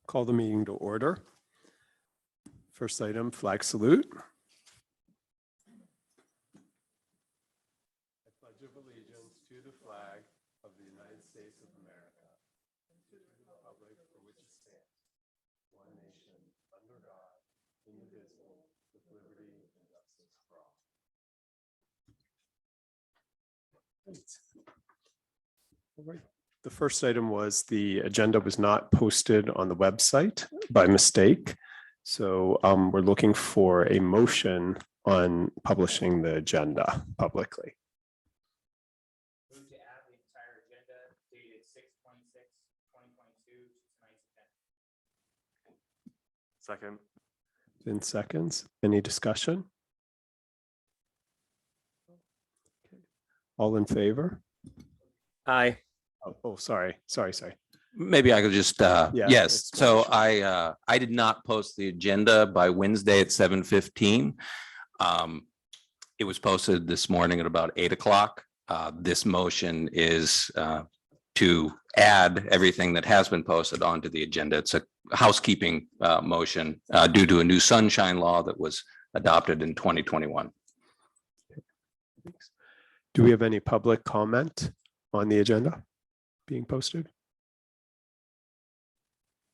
Call the meeting to order. First item, flag salute. I pledge of allegiance to the flag of the United States of America and to the republic for which it stands, one nation, under God, indivisible, with liberty and justice for all. All right. The first item was the agenda was not posted on the website by mistake. So we're looking for a motion on publishing the agenda publicly. Move to add the entire agenda dated 6/26/2022 to tonight's agenda. Second. In seconds, any discussion? Okay. All in favor? Aye. Sorry. Maybe I could just, Yeah, yes, it's so fine. I did not post the agenda by Wednesday at 7:15. It was posted this morning at about 8 o'clock. This motion is to add everything that has been posted onto the agenda. It's a housekeeping motion due to a new sunshine law that was adopted in 2021. Do we have any public comment on the agenda being posted?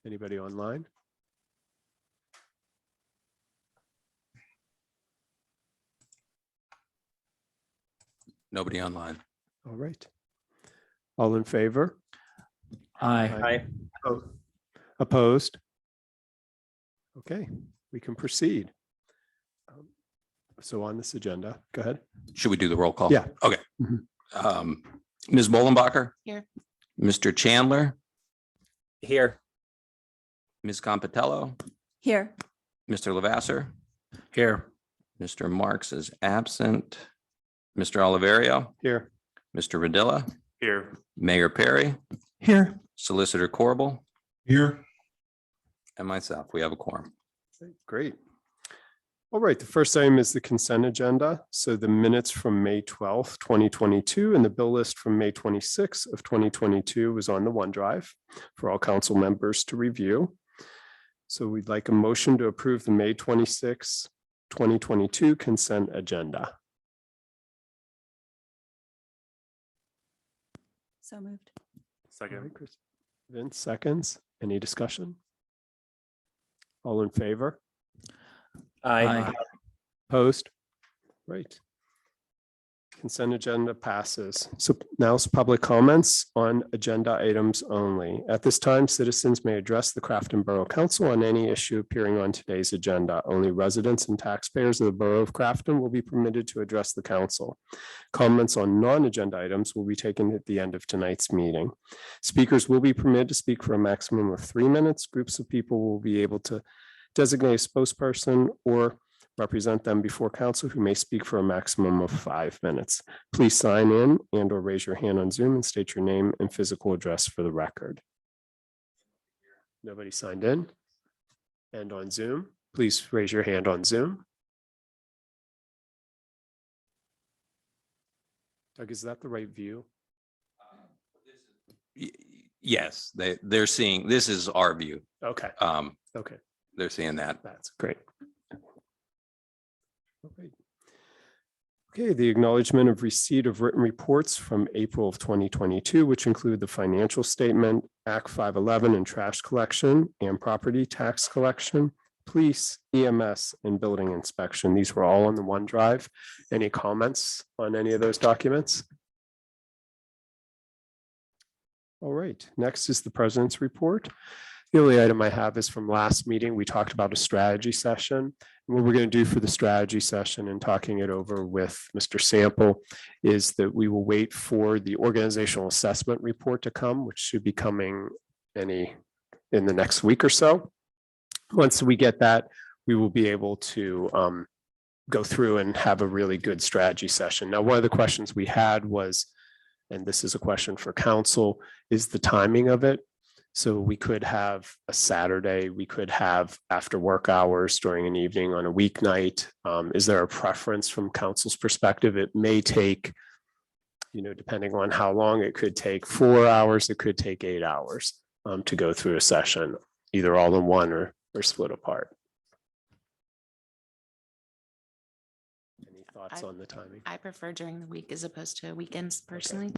Anybody online? Nobody online. All right. All in favor? Aye. Oh, opposed? Okay, we can proceed. So on this agenda, go ahead. Should we do the roll call? Yeah. Okay. Mhm. Ms. Bollenbacher? Here. Mr. Chandler? Here. Ms. Compitello? Here. Mr. Lavasser? Here. Mr. Marks is absent. Mr. Oliverio? Here. Mr. Radilla? Here. Mayor Perry? Here. Solicitor Corbel? Here. And myself. We have a quorum. Great. All right, the first item is the consent agenda. So the minutes from May 12th, 2022, and the bill list from May 26th of 2022 was on the OneDrive for all council members to review. So we'd like a motion to approve the May 26th, 2022 consent agenda. So moved. All Second. right, Chris. Vince, seconds. Any discussion? All in favor? Aye. Opposed? Right. Consent agenda passes. So now it's public comments on agenda items only. At this time, citizens may address the Crafton Borough Council on any issue appearing on today's agenda. Only residents and taxpayers of the Borough of Crafton will be permitted to address the council. Comments on non-agenda items will be taken at the end of tonight's meeting. Speakers will be permitted to speak for a maximum of 3 minutes. Groups of people will be able to designate a spokesperson or represent them before council who may speak for a maximum of 5 minutes. Please sign in and or raise your hand on Zoom and state your name and physical address for the record. Nobody signed in? And on Zoom, please raise your hand on Zoom. Doug, is that the right view? Yes, they're seeing, this is our view. Okay, okay, They're seeing that. that's great. Okay, the acknowledgement of receipt of written reports from April of 2022, which include the financial statement, Act 511 and trash collection and property tax collection, police, EMS, and building inspection. These were all on the OneDrive. Any comments on any of those documents? All right, next is the president's report. The only item I have is from last meeting. We talked about a strategy session. And what we're going to do for the strategy session and talking it over with Mr. Sample is that we will wait for the organizational assessment report to come, which should be coming in the next week or so. Once we get that, we will be able to go through and have a really good strategy session. Now, one of the questions we had was, and this is a question for council, is the timing of it. So we could have a Saturday, we could have after work hours during an evening on a weeknight. Is there a preference from council's perspective? It may take, depending on how long, it could take 4 hours, it could take 8 hours to go through a session. either all in one or split apart. Any thoughts on the timing? I prefer during the week as opposed to weekends personally.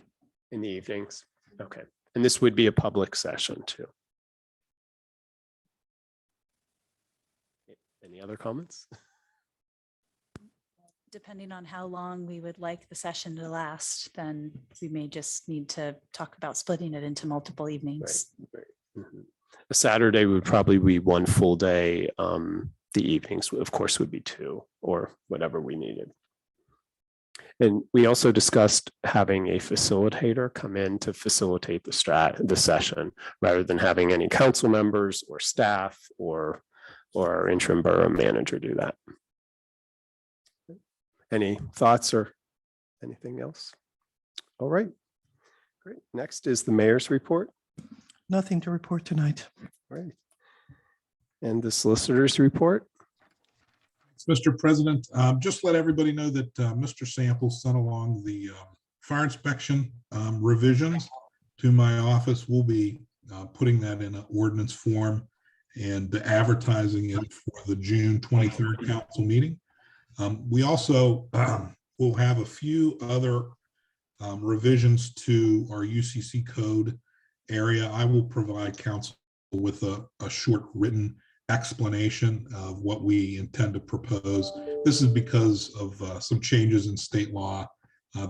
In the evenings? Okay. And this would be a public session too. Any other comments? Depending on how long we would like the session to last, then we may just need to talk about splitting it into multiple evenings. Mhm. A Saturday would probably be one full day. The evenings, of course, would be two or whatever we needed. And we also discussed having a facilitator come in to facilitate the session rather than having any council members or staff or our interim borough manager do that. Any thoughts or anything else? All right, great. Next is the mayor's report. Nothing to report tonight. Right. And the solicitor's report. Mr. President, just let everybody know that Mr. Samples sent along the fire inspection revisions to my office. We'll be putting that in an ordinance form and advertising it for the June 23rd council meeting. We also will have a few other revisions to our UCC code area. I will provide council with a short written explanation of what we intend to propose. This is because of some changes in state law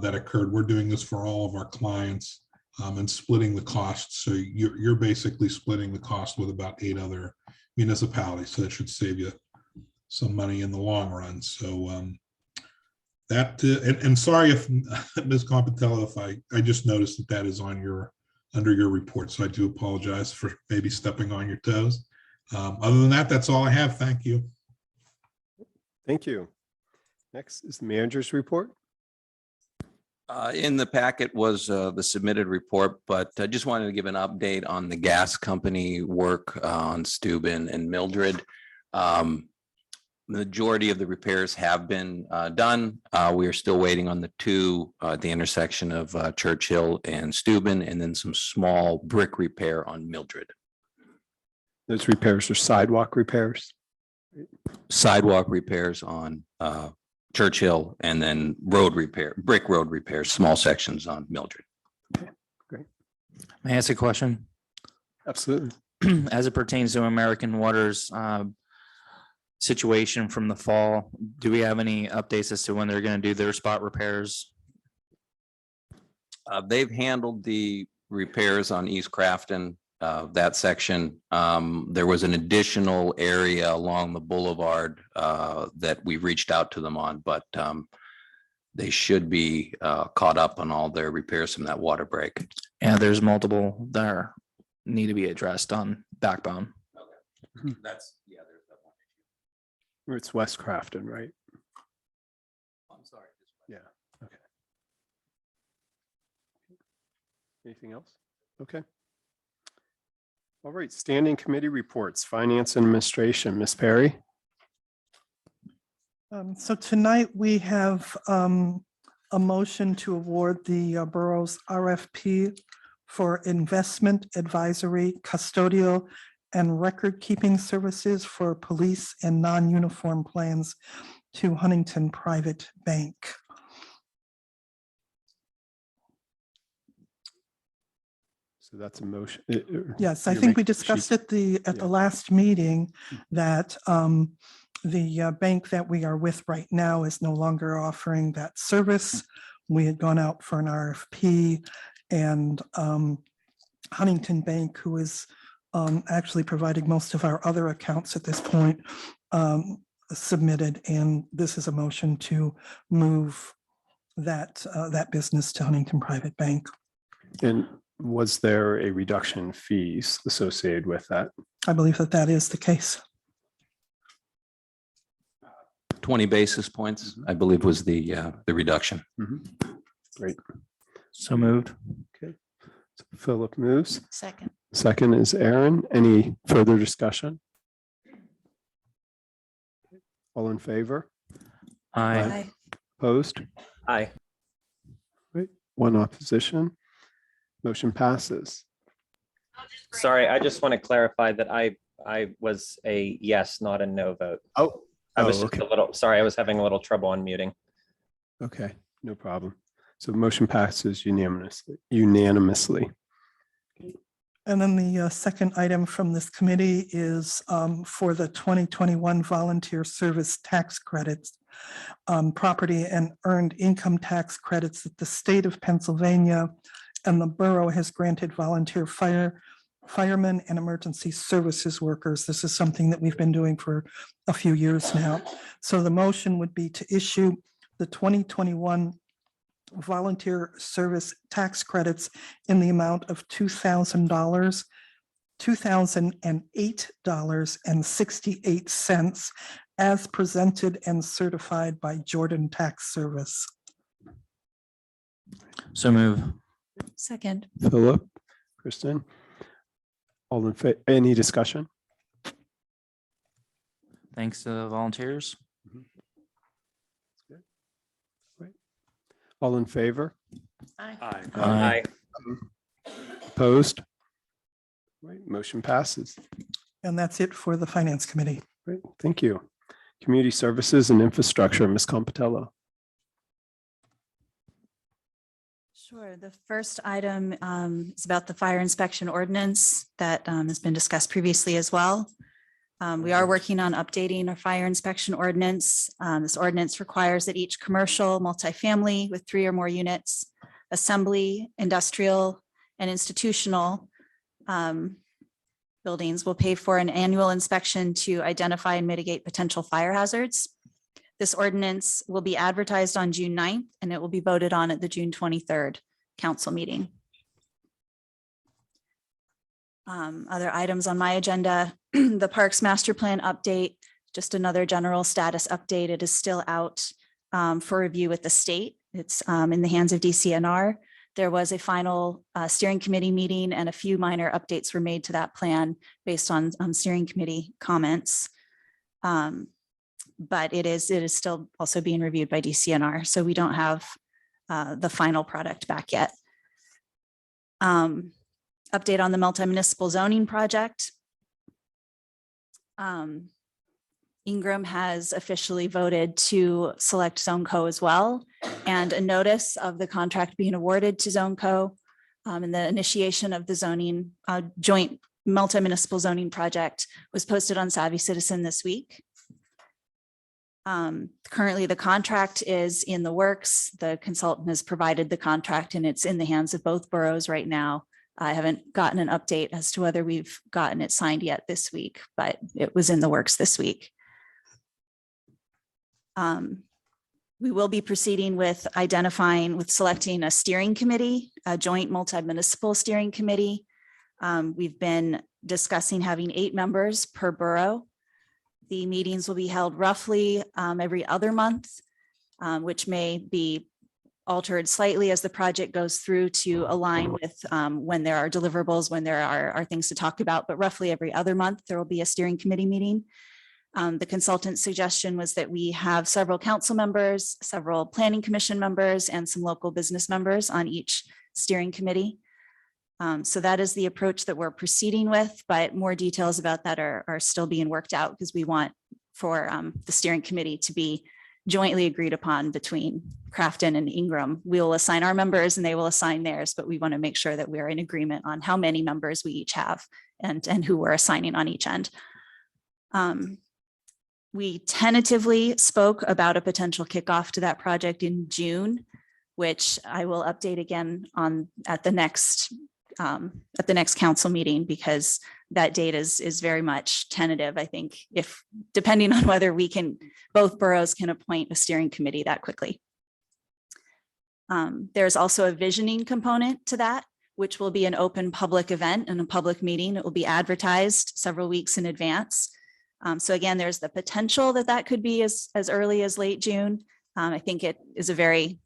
that occurred. We're doing this for all of our clients and splitting the costs. So you're basically splitting the cost with about 8 other municipalities. So that should save you some money in the long run. So that and sorry if Ms. Compatello, if I just noticed that is on under your report. So I do apologize for maybe stepping on your toes. Other than that, that's all I have. Thank you. Thank you. Next is the manager's report. In the packet was the submitted report, but I just wanted to give an update on the gas company work on Steuben and Mildred. Majority of the repairs have been done. We are still waiting on the two at the intersection of Churchill and Steuben, and then some small brick repair on Mildred. Those repairs are sidewalk repairs. Sidewalk repairs on Churchill, and then brick road repairs, small sections on Mildred. May I ask a question? Absolutely. As it pertains to American Water's situation from the fall, do we have any updates as to when they're going to do their spot repairs? They've handled the repairs on East Crafton, that section. There was an additional area along the boulevard that we reached out to them on, but they should be caught up on all their repairs from that water break. And there's multiple that need to be addressed on backbone. Okay. There's that one issue. It's West Crafton, right? I'm sorry. Yeah. Okay. Anything else? Okay. All right, standing committee reports, finance and administration, Ms. Perry. So tonight we have a motion to award the borough's RFP for investment advisory, custodial, and record-keeping services for police and non-uniform plans to Huntington Private Bank. So that's a motion. Yes, I think we discussed at the last meeting that the bank that we are with right now is no longer offering that service. We had gone out for an RFP, and Huntington Bank, who is actually providing most of our other accounts at this point, submitted, and this is a motion to move that business to Huntington Private Bank. And was there a reduction in fees associated with that? I believe that that is the case. 20 basis points, I believe, was the reduction. Great. So moved. Okay. So Philip moves. Second. Second is Aaron. Any further discussion? All in favor? Aye. Opposed? Aye. Right. One opposition. Motion passes. Sorry, I just want to clarify that I I was a yes, not a no vote. Oh, I was oh, just okay. a little, sorry, I was having a little trouble unmuting. Okay, no problem. So the motion passes unanimously. And then the second item from this committee is for the 2021 volunteer service tax credits, property and earned income tax credits that the state of Pennsylvania and the borough has granted volunteer firemen and emergency services workers. This is something that we've been doing for a few years now. So the motion would be to issue the 2021 volunteer service tax credits in the amount of $2,000, $2,008.68 as presented and certified by Jordan Tax Service. So move. Second. Philip, Kristen, all in favor, any discussion? Thanks to the volunteers. All in favor? Aye. Aye. Opposed? Right, motion passes. And that's it for the Finance Committee. Great, thank you. Community Services and Infrastructure, Ms. Compatello. Sure. The first item is about the fire inspection ordinance that has been discussed previously as well. We are working on updating our fire inspection ordinance. This ordinance requires that each commercial, multifamily with 3 or more units, assembly, industrial, and institutional buildings will pay for an annual inspection to identify and mitigate potential fire hazards. This ordinance will be advertised on June 9th, and it will be voted on at the June 23rd council meeting. Other items on my agenda, the Parks Master Plan update, just another general status update. It is still out for review with the state. It's in the hands of DCNR. There was a final steering committee meeting and a few minor updates were made to that plan based on steering committee comments. But it is still also being reviewed by DCNR. So we don't have the final product back yet. Update on the multi-municipal zoning project. Ingram has officially voted to select Zone Co as well, and a notice of the contract being awarded to Zone Co and the initiation of the zoning joint multi-municipal zoning project was posted on Savvy Citizen this week. Currently, the contract is in the works. The consultant has provided the contract and it's in the hands of both boroughs right now. I haven't gotten an update as to whether we've gotten it signed yet this week, but it was in the works this week. We will be proceeding with selecting a steering committee, a joint multi-municipal steering committee. We've been discussing having 8 members per borough. The meetings will be held roughly every other month, which may be altered slightly as the project goes through to align with when there are deliverables, when there are things to talk about, but roughly every other month, there will be a steering committee meeting. The consultant's suggestion was that we have several council members, several planning commission members, and some local business members on each steering committee. So that is the approach that we're proceeding with, but more details about that are still being worked out because we want for the steering committee to be jointly agreed upon between Crafton and Ingram. We will assign our members and they will assign theirs, but we want to make sure that we're in agreement on how many members we each have and who we're assigning on each end. We tentatively spoke about a potential kickoff to that project in June, which I will update again on at the next council meeting, because that date is very much tentative. I think if depending on whether both boroughs can appoint a steering committee that quickly. There's also a visioning component to that, which will be an open public event and a public meeting. It will be advertised several weeks in advance. So again, there's the potential that could be as early as late June. I think it's very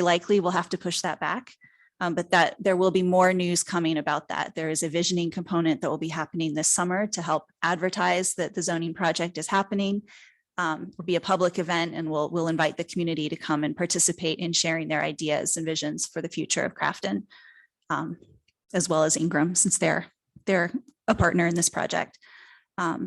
likely we'll have to push that back. But that there will be more news coming about that. There is a visioning component that will be happening this summer to help advertise that the zoning project is happening. It'll be a public event and we'll invite the community to come and participate in sharing their ideas and visions for the future of Crafton, as well as Ingram, since they're a partner in this project. Are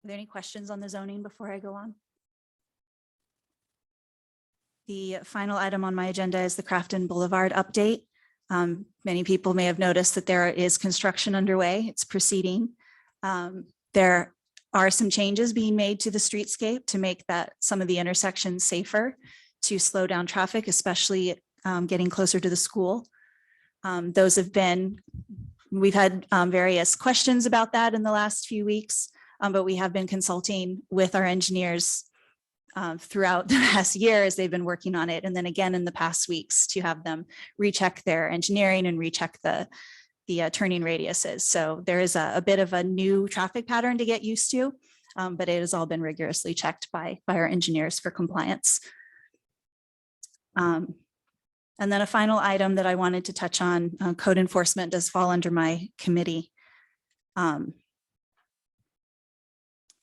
there any questions on the zoning before I go on? The final item on my agenda is the Crafton Boulevard update. Many people may have noticed that there is construction underway. It's proceeding. There are some changes being made to the streetscape to make that some of the intersections safer, to slow down traffic, especially getting closer to the school. We've had various questions about that in the last few weeks, but we have been consulting with our engineers throughout the past year as they've been working on it. And then again in the past weeks to have them recheck their engineering and recheck the turning radiuses. So there is a bit of a new traffic pattern to get used to, but it has all been rigorously checked by our engineers for compliance. And then a final item that I wanted to touch on, code enforcement does fall under my committee.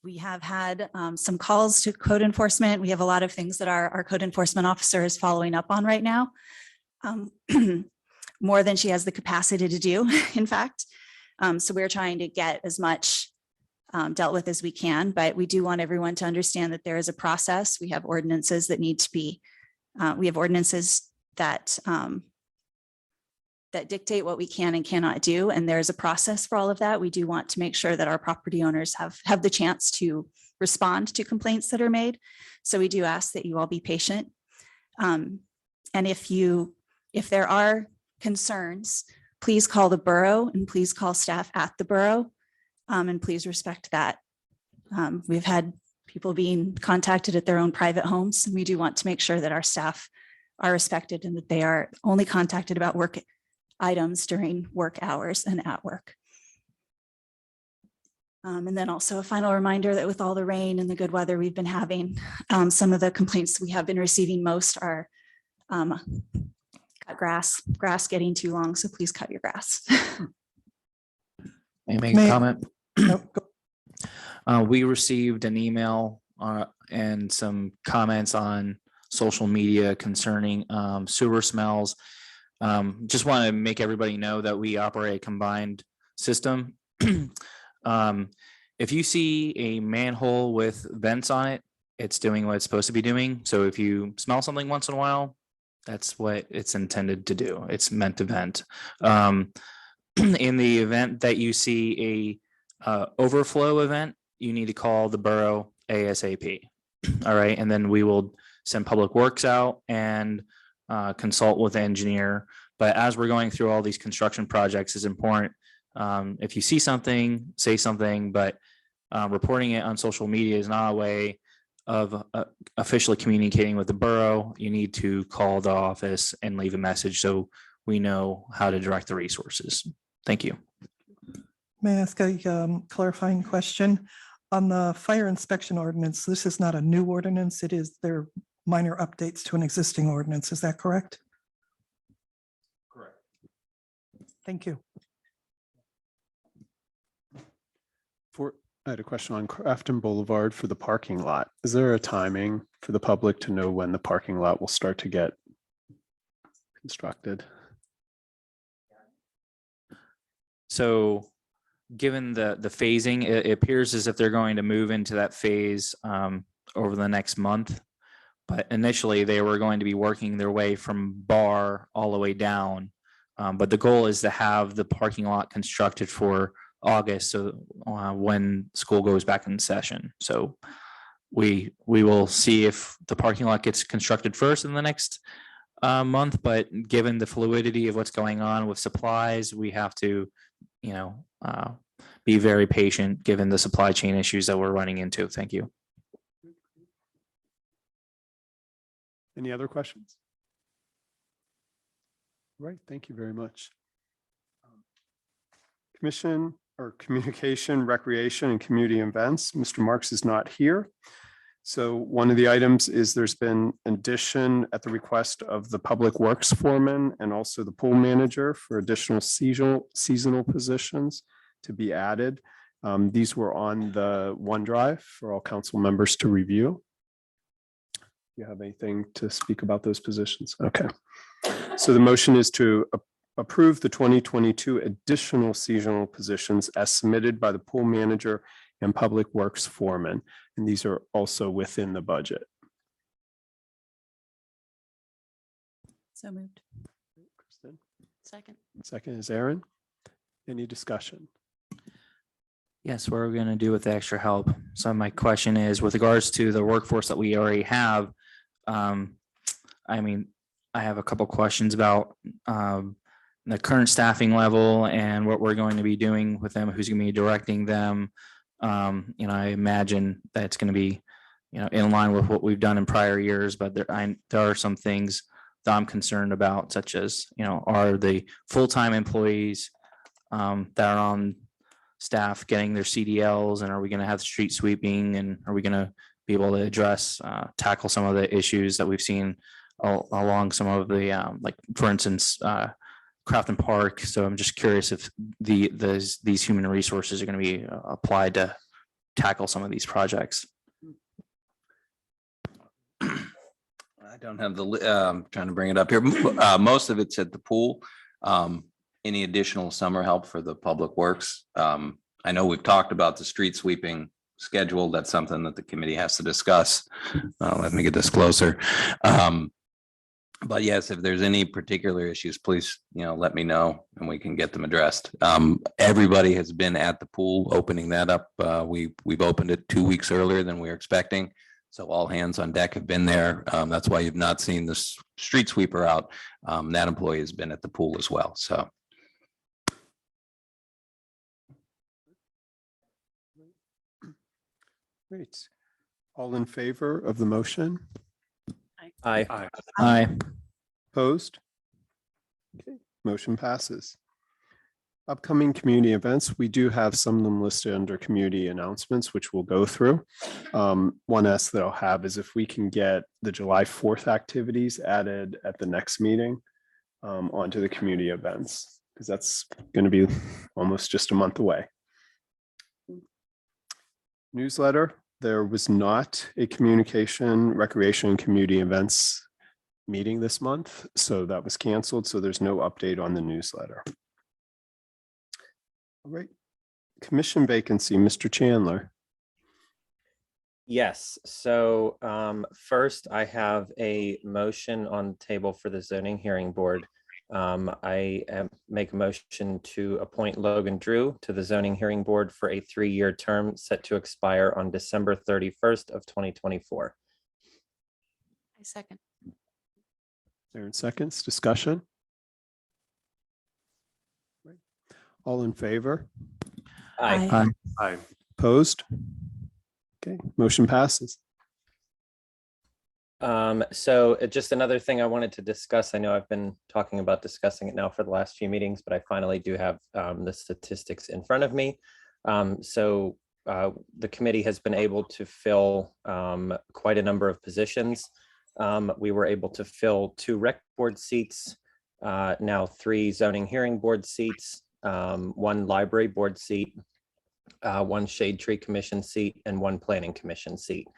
We have had some calls to code enforcement. We have a lot of things that our code enforcement officer is following up on right now. More than she has the capacity to do, in fact. So we're trying to get as much dealt with as we can, but we do want everyone to understand that there is a process. We have ordinances that need to be, we have ordinances that dictate what we can and cannot do. And there's a process for all of that. We do want to make sure that our property owners have the chance to respond to complaints that are made. So we do ask that you all be patient. And if there are concerns, please call the borough and please call staff at the borough, and please respect that. We've had people being contacted at their own private homes, and we do want to make sure that our staff are respected and that they are only contacted about work items during work hours and at work. And then also a final reminder that with all the rain and the good weather we've been having, some of the complaints we have been receiving most are grass getting too long. So please cut your grass. May I make a comment? We received an email and some comments on social media concerning sewer smells. Just want to make everybody know that we operate a combined system. If you see a manhole with vents on it, it's doing what it's supposed to be doing. So if you smell something once in a while, that's what it's intended to do. It's meant to vent. In the event that you see a overflow event, you need to call the borough ASAP. All right, and then we will send public works out and consult with the engineer. But as we're going through all these construction projects, is important. If you see something, say something, but reporting it on social media is not a way of officially communicating with the borough. You need to call the office and leave a message so we know how to direct the resources. Thank you. May I ask a clarifying question? On the fire inspection ordinance, this is not a new ordinance. It is their minor updates to an existing ordinance. Is that correct? Correct. Thank you. I had a question on Crafton Boulevard for the parking lot. Is there a timing for the public to know when the parking lot will start to get constructed? So given the phasing, it appears as if they're going to move into that phase over the next month. But initially they were going to be working their way from bar all the way down. But the goal is to have the parking lot constructed for August, so when school goes back in session. So we will see if the parking lot gets constructed first in the next month, but given the fluidity of what's going on with supplies, we have to, be very patient given the supply chain issues that we're running into. Thank you. Any other questions? Right, thank you very much. Commission or Communication, Recreation, and Community Events. Mr. Marks is not here. So one of the items is there's been an addition at the request of the Public Works Foreman and also the pool manager for additional seasonal positions to be added. These were on the OneDrive for all council members to review. Do you have anything to speak about those positions? Okay. So the motion is to approve the 2022 additional seasonal positions as submitted by the pool manager and public works foreman. And these are also within the budget. So moved. Kristen. Second. Second is Aaron. Any discussion? Yes, what are we going to do with the extra help? So my question is, with regards to the workforce that we already have, I mean, I have a couple questions about the current staffing level and what we're going to be doing with them, who's going to be directing them. I imagine that's going to be, in line with what we've done in prior years, but there are some things that I'm concerned about, such as, are the full-time employees that are on staff getting their CDLs, and are we going to have street sweeping, and are we going to be able to address, tackle some of the issues that we've seen along some of the, like, for instance, Crafton Park. So I'm just curious if these human resources are going to be applied to tackle some of these projects. I don't have I'm trying to bring it up here. Most of it's at the pool. Any additional summer help for the public works? I know we've talked about the street sweeping schedule. That's something that the committee has to discuss. Let me get this closer. But yes, if there's any particular issues, please, let me know and we can get them addressed. Everybody has been at the pool opening that up. We've opened it 2 weeks earlier than we were expecting. So all hands on deck have been there. That's why you've not seen the street sweeper out. That employee has been at the pool as well. So. Great. All in favor of the motion? Aye. Aye. Opposed? Okay, motion passes. Upcoming community events, we do have some of them listed under community announcements, which we'll go through. One ask that I'll have is if we can get the July 4th activities added at the next meeting onto the community events, because that's going to be almost just a month away. Newsletter, there was not a communication, recreation, and community events meeting this month, so that was canceled. So there's no update on the newsletter. All right, commission vacancy, Mr. Chandler. Yes, so first I have a motion on the table for the zoning hearing board. I make a motion to appoint Logan Drew to the zoning hearing board for a 3-year term set to expire on December 31st of 2024. I second. Aaron seconds, discussion. All in favor? Aye. Aye. Opposed? Okay, motion passes. So just another thing I wanted to discuss. I know I've been talking about discussing it now for the last few meetings, but I finally do have the statistics in front of me. So the committee has been able to fill quite a number of positions. We were able to fill 2 rec board seats, now 3 zoning hearing board seats, 1 library board seat, 1 shade tree commission seat, and 1 planning commission seat,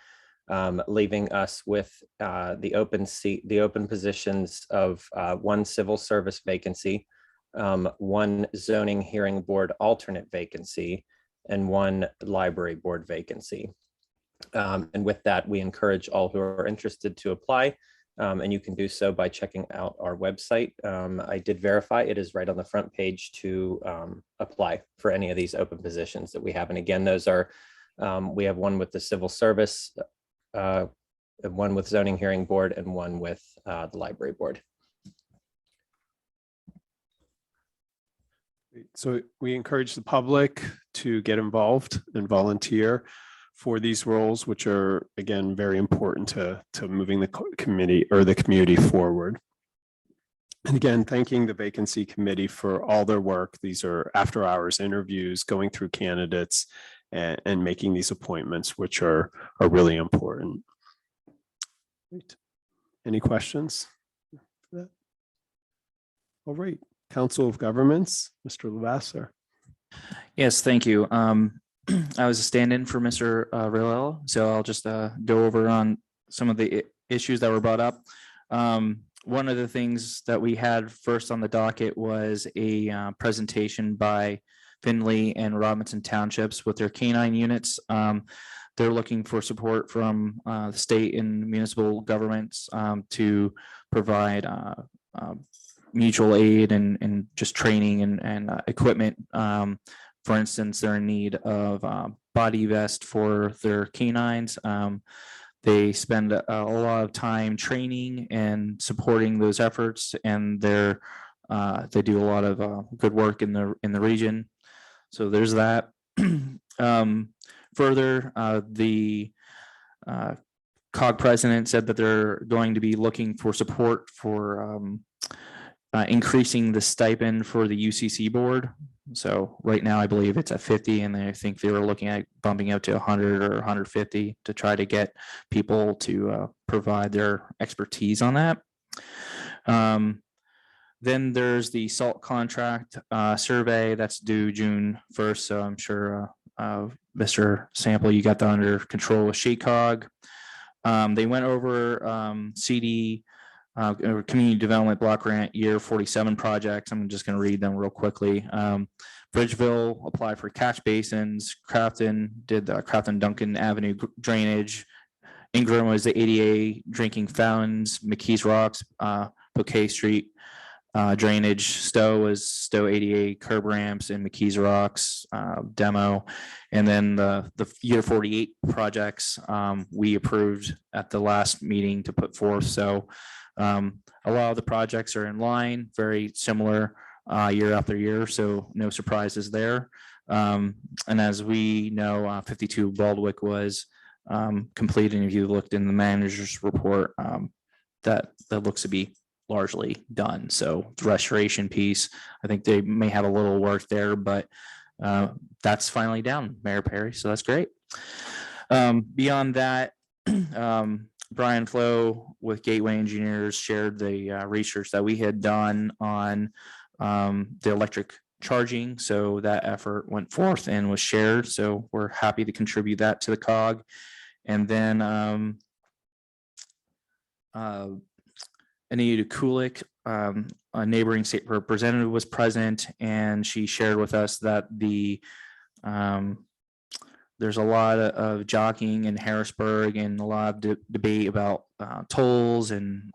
leaving us with the open positions of 1 civil service vacancy, 1 zoning hearing board alternate vacancy, and 1 library board vacancy. And with that, we encourage all who are interested to apply. And you can do so by checking out our website. I did verify it is right on the front page to apply for any of these open positions that we have. And again, those are, we have 1 with the civil service, 1 with zoning hearing board, and 1 with the library board. So we encourage the public to get involved and volunteer for these roles, which are, again, very important to moving the committee or the community forward. And again, thanking the vacancy committee for all their work. These are after hours interviews, going through candidates and making these appointments, which are really important. Great. Any questions? All right, Council of Governments, Mr. Lavasser. Yes, thank you. I was a stand-in for Mr. Rillo, so I'll just go over on some of the issues that were brought up. one of the things that we had first on the docket was a presentation by Findlay and Robinson Townships with their canine units. They're looking for support from the state and municipal governments to provide mutual aid and just training and equipment. For instance, they're in need of body vest for their canines. They spend a lot of time training and supporting those efforts, and they do a lot of good work in the region. So there's that. Further, the COG president said that they're going to be looking for support for increasing the stipend for the UCC board. So right now, I believe it's at 50, and I think they were looking at bumping out to 100 or 150 to try to get people to provide their expertise on that. Then there's the salt contract survey that's due June 1st. So I'm sure Mr. Sample, you got that under control with SHACOG. They went over CD Community Development Block Grant Year 47 projects. I'm just going to read them real quickly. Bridgeville applied for catch basins. Crafton did the Crafton Duncan Avenue drainage. Ingram was the ADA drinking fountains. McKees Rocks, Bouquet Street drainage. Stowe was Stowe ADA curb ramps and McKees Rocks demo. And then the year 48 projects we approved at the last meeting to put forth. So a lot of the projects are in line, very similar year after year, so no surprises there. And as we know, 52 Baldwick was completed. And if you looked in the manager's report, that looks to be largely done. So the restoration piece, I think they may have a little work there, but that's finally down, Mayor Perry. So that's great. Beyond that, Brian Flo with Gateway Engineers shared the research that we had done on the electric charging. So that effort went forth and was shared. So we're happy to contribute that to the COG. And then Anita Kulik, a neighboring state representative, was present, and she shared with us that there's a lot of jockeying in Harrisburg and a lot of debate about tolls and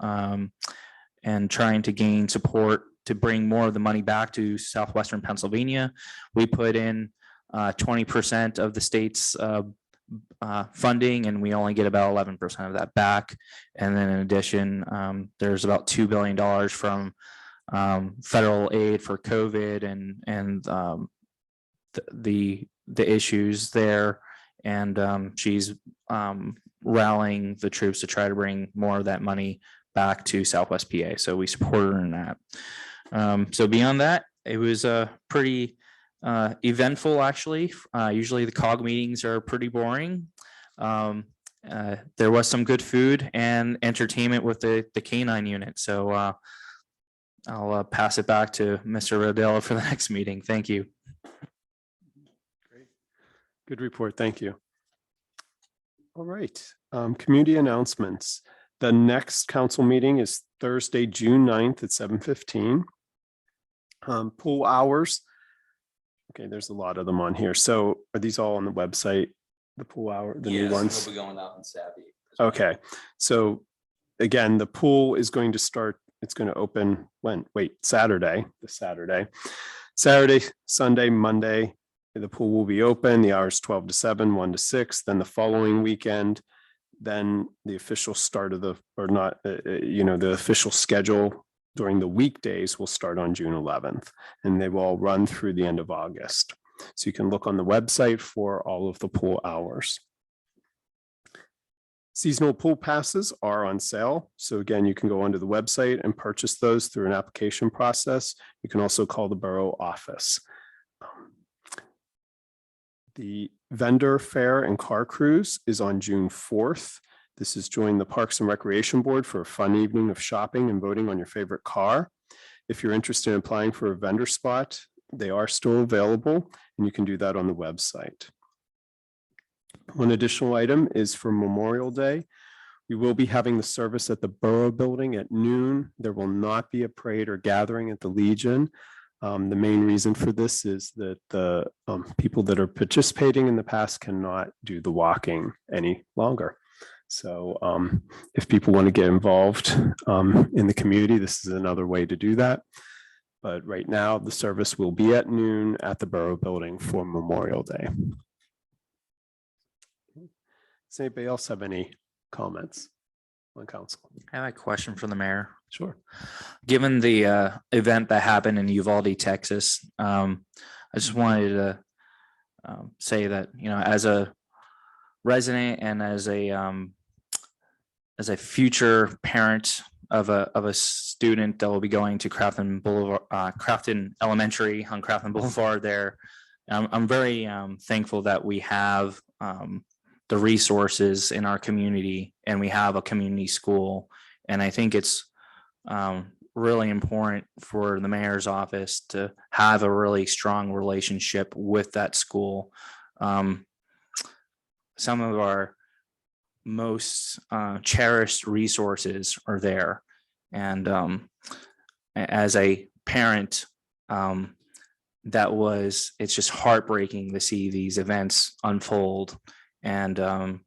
trying to gain support to bring more of the money back to southwestern Pennsylvania. We put in 20% of the state's funding, and we only get about 11% of that back. And then in addition, there's about $2 billion from federal aid for COVID and the issues there. And she's rallying the troops to try to bring more of that money back to Southwest PA. So we support her in that. So beyond that, it was a pretty eventful, actually. Usually the COG meetings are pretty boring. There was some good food and entertainment with the canine unit. So I'll pass it back to Mr. Rodell for the next meeting. Thank you. Great. Good report. Thank you. All right. Community announcements. The next council meeting is Thursday, June 9th at 7:15. Pool hours. Okay, there's a lot of them on here. So are these all on the website? The pool hour, the new ones? We'll be going out in Savvy. Okay, so again, the pool is going to start, it's going to open when? Wait, Saturday, Sunday, Monday, the pool will be open. The hours 12 to 7, 1 to 6. Then the following weekend, then the official start of the official schedule during the weekdays will start on June 11th, and they will all run through the end of August. So you can look on the website for all of the pool hours. Seasonal pool passes are on sale. So again, you can go onto the website and purchase those through an application process. You can also call the borough office. The vendor fair and car cruise is on June 4th. This is join the Parks and Recreation Board for a fun evening of shopping and voting on your favorite car. If you're interested in applying for a vendor spot, they are still available, and you can do that on the website. One additional item is for Memorial Day. We will be having the service at the Borough Building at noon. There will not be a parade or gathering at the Legion. The main reason for this is that the people that are participating in the past cannot do the walking any longer. So if people want to get involved in the community, this is another way to do that. But right now, the service will be at noon at the Borough Building for Memorial Day. Does anybody else have any comments on council? I have a question for the mayor. Sure. Given the event that happened in Uvalde, Texas, I just wanted to say that, you know, as a resident and as a future parent of a student that will be going to Crafton Boulevard, Crafton Elementary on Crafton Boulevard there, I'm very thankful that we have the resources in our community and we have a community school. And I think it's really important for the mayor's office to have a really strong relationship with that school. Some of our most cherished resources are there. And as a parent, it's just heartbreaking to see these events unfold. And I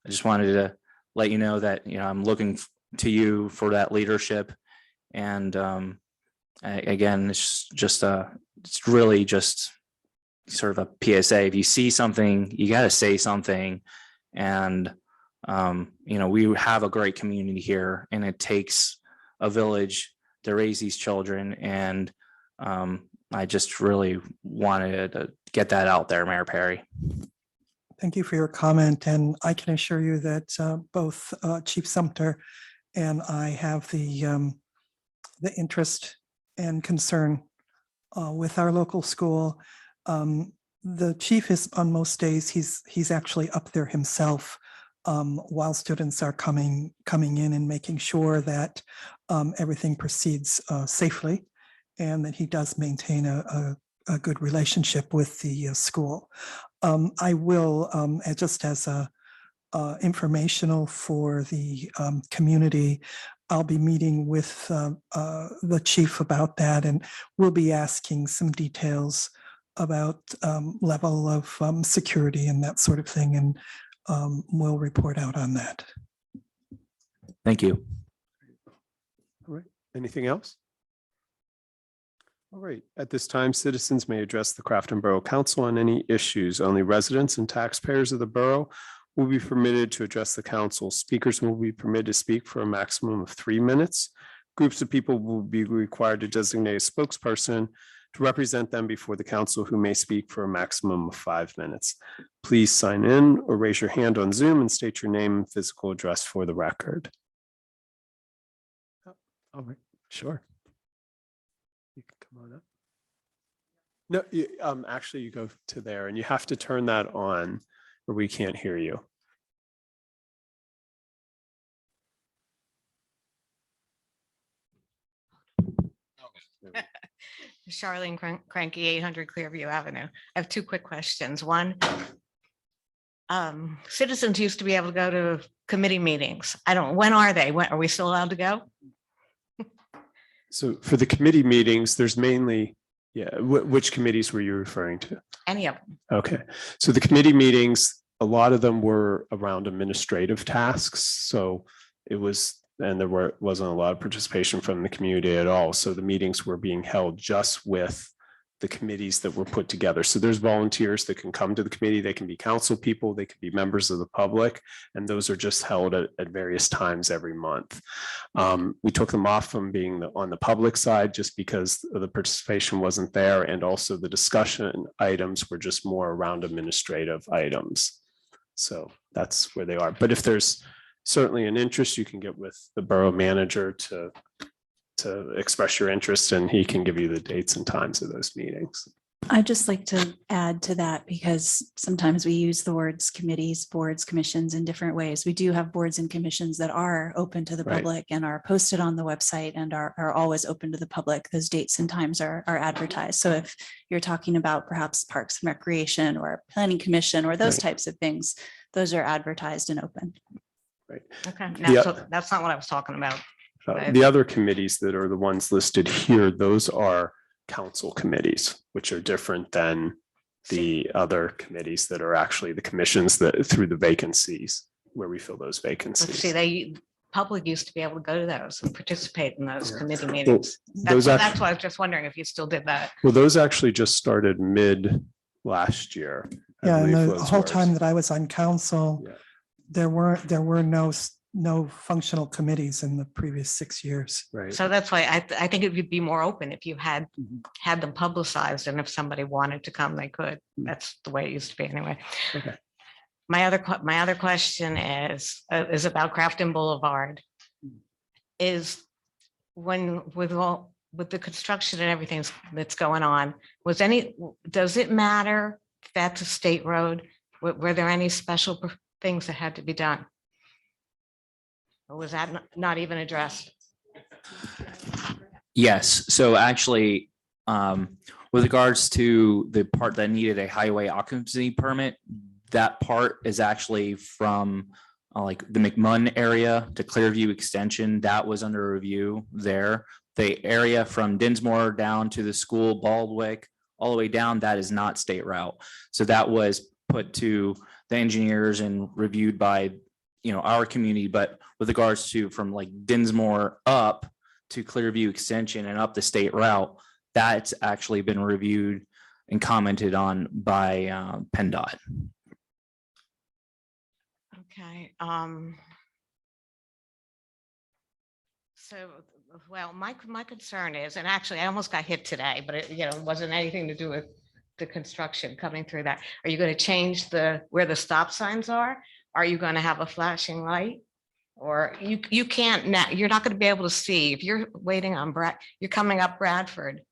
just wanted to let you know that, you know, I'm looking to you for that leadership. And again, it's really just sort of a PSA. If you see something, you got to say something. And you know, we have a great community here, and it takes a village to raise these children. And I just really wanted to get that out there, Mayor Perry. Thank you for your comment, and I can assure you that both Chief Sumter and I have the interest and concern with our local school. The chief is on most days, he's actually up there himself while students are coming in and making sure that everything proceeds safely, and that he does maintain a good relationship with the school. I will, just as a informational for the community, I'll be meeting with the chief about that, and we'll be asking some details about level of security and that sort of thing, and we'll report out on that. Thank you. All right. Anything else? All right. At this time, citizens may address the Crafton Borough Council on any issues. Only residents and taxpayers of the borough will be permitted to address the council. Speakers will be permitted to speak for a maximum of 3 minutes. Groups of people will be required to designate a spokesperson to represent them before the council, who may speak for a maximum of 5 minutes. Please sign in or raise your hand on Zoom and state your name and physical address for the record. All right, sure. You can come on up. No, actually you go to there and you have to turn that on or we can't hear you. Charlene Cranky, 800 Clearview Avenue. I have two quick questions. One, citizens used to be able to go to committee meetings. When are they? When are we still allowed to go? So for the committee meetings, there's mainly, which committees were you referring to? Any of them. Okay, so the committee meetings, a lot of them were around administrative tasks. So it was, and there wasn't a lot of participation from the community at all. So the meetings were being held just with the committees that were put together. So there's volunteers that can come to the committee. They can be council people, they can be members of the public, and those are just held at various times every month. We took them off from being on the public side just because the participation wasn't there, and also the discussion items were just more around administrative items. So that's where they are. But if there's certainly an interest, you can get with the borough manager to express your interest, and he can give you the dates and times of those meetings. I'd just like to add to that, because sometimes we use the words committees, boards, commissions in different ways. We do have boards and commissions that are open to the public and are posted on the website and are always open to the public. Those dates and times are advertised. So if you're talking about perhaps Parks and Recreation or Planning Commission or those types of things, those are advertised and open. Okay, The- that's not what I was talking about. The other committees that are the ones listed here, those are council committees, which are different than the other committees that are actually the commissions that through the vacancies where we fill those Let's vacancies. see, public used to be able to go to those and participate in those Yeah. committee meetings. those That's act- why I was just wondering if you still did that. Well, those actually just started mid last year. I Yeah, and believe the was whole where time that I was on council, Yeah. there were no functional committees in the previous 6 years. Right. So that's why I think it would be more open if you had Mhm. had them publicized, and if somebody wanted to come, they could. Mhm. That's the way it used to be anyway. Okay. My other question is about Crafton Boulevard. Is with the construction and everything that's going on, does it matter if that's a state road? Were there any special things that had to be done? Or was that not even addressed? Yes, so actually, with regards to the part that needed a highway occupancy permit, that part is actually from like the McMunn area to Clearview Extension. That was under review there. The area from Dinsmore down to the school, Baldwick, all the way down, that is not state route. So that was put to the engineers and reviewed by, our community. But with regards to from like Dinsmore up to Clearview Extension and up the state route, that's actually been reviewed and commented on by PennDOT. Okay. So, well, my concern is, and actually I almost got hit today, but it wasn't anything to do with the construction coming through that. Are you going to change where the stop signs are? Are you going to have a flashing light? Or you can't now, you're not going to be able to see if you're waiting on you're coming up Bradford.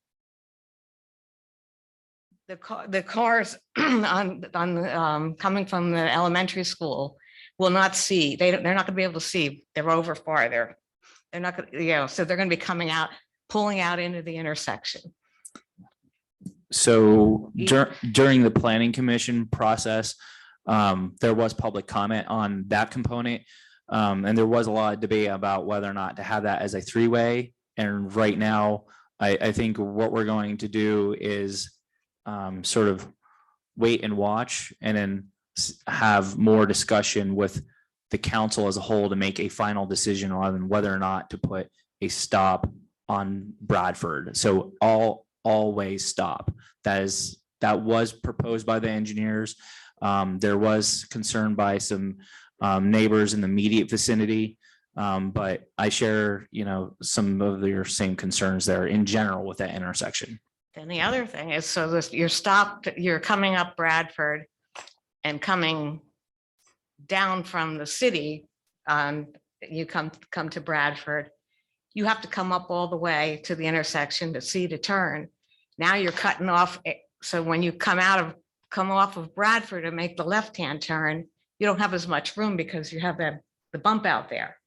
The cars coming from the elementary school will not see. They're not going to be able to see. They're over far. They're not going to, so they're going to be coming out, pulling out into the intersection. So Yeah. during the planning commission process, there was public comment on that component. And there was a lot of debate about whether or not to have that as a three-way. And right now, I think what we're going to do is sort of wait and watch, and then have more discussion with the council as a whole to make a final decision on whether or not to put a stop on Bradford. So always stop. That was proposed by the engineers. There was concern by some neighbors in the immediate vicinity. But I share, some of your same concerns there in general with that intersection. Then the other thing is, so you're coming up Bradford and coming down from the city, you come to Bradford, you have to come up all the way to the intersection to see the turn. Now you're cutting off. So when you come off of Bradford and make the left-hand turn, you don't have as much room because you have the bump out there.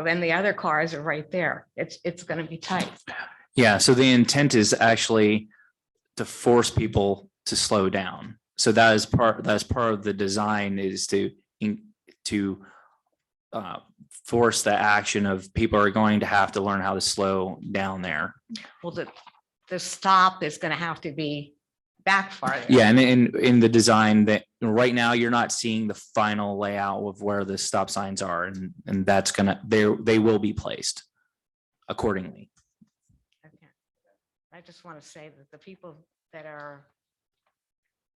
Then the other cars are right there. It's going to be tight. Yeah, so the intent is actually to force people to slow down. So that's part of the design, is to force the action of people are going to have to learn how to slow down there. Well, the stop is going to have to be back farther. Yeah, and in the design that right now you're not seeing the final layout of where the stop signs are, and that's they will be placed accordingly. Okay. I just want to say that the people that are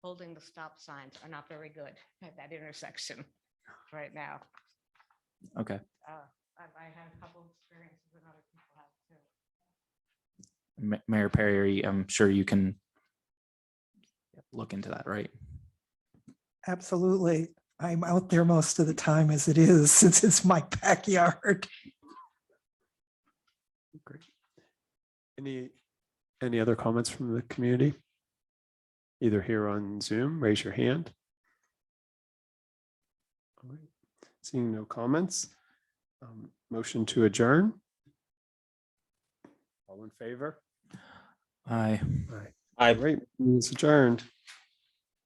holding the stop signs are not very good at that intersection right now. Okay. I had a couple of experiences that other people have too. Mayor Perry, I'm sure you can look into that, right? Absolutely. I'm out there most of the time as it is, since it's my backyard. Great. Any other comments from the community? Either here on Zoom, raise your hand. All right. Seeing no comments, motion to adjourn. All in favor? Aye. All right, it's adjourned.